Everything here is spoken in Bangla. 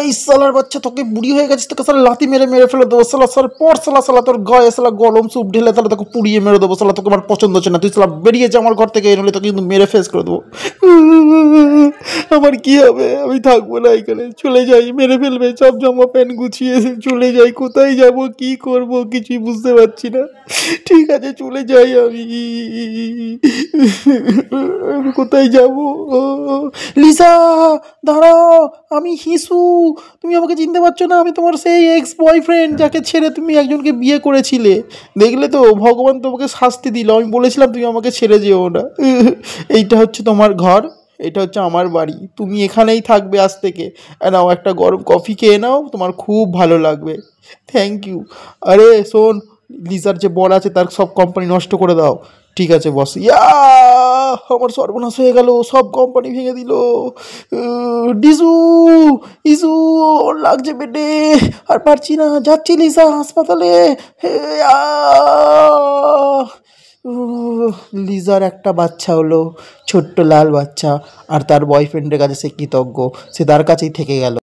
এই সালার বাচ্চা, তোকে বুড়ি হয়ে গেছিস, তোকে সালা লাথি মেরে মেরে ফেলে দেবো সালা। সালা পর সালা, সালা তোর গায়ে সালা গরম স্যুপ ঢেলে তাহলে তোকে পুড়িয়ে মেরে দেবো সালা। তোকে আমার পছন্দ হচ্ছে না, তুই সালা বেরিয়ে যা আমার ঘর থেকে, এনে তোকে কিন্তু মেরে ফেস করে দেবো। আমার কি হবে, আমি থাকবো না এখানে, চলে যাই, মেরে ফেলবে। সব জামা প্যান্ট গুছিয়ে চলে যাই, কোথায় যাব কি করব কিছুই বুঝতে পারছি না। ঠিক আছে চলে যাই আমি। আমি কোথায় যাব? লিসা দাঁড়াও, আমি হিসু। তুমি আমাকে চিনতে পারছো না? আমি তোমার সেই এক্স বয়ফ্রেন্ড, যাকে ছেড়ে তুমি একজনকে বিয়ে করেছিলে। দেখলে তো, ভগবান তোমাকে শাস্তি দিল। আমি বলেছিলাম তুমি আমাকে ছেড়ে যেও না। এইটা হচ্ছে তোমার ঘর, এটা হচ্ছে আমার বাড়ি, তুমি এখানেই থাকবে আজ থেকে। নাও একটা গরম কফি খেয়ে নাও, তোমার খুব ভালো লাগবে। Thank you. আরে শোন, লিজার যে বর আছে তার সব কোম্পানি নষ্ট করে দাও। ঠিক আছে বস। আমার সর্বনাশ হয়ে গেল, সব কোম্পানি ভেঙে দিল। ডিসু, ইসু, ওর লাগছে পেটে, আর পারছি না, যাচ্ছি লিসা হাসপাতালে। হে, লিজার একটা বাচ্চা হলো, ছোট্ট লাল বাচ্চা, আর তার বয়ফ্রেন্ডের কাছে সে কৃতজ্ঞ, সে তার কাছেই থেকে গেল।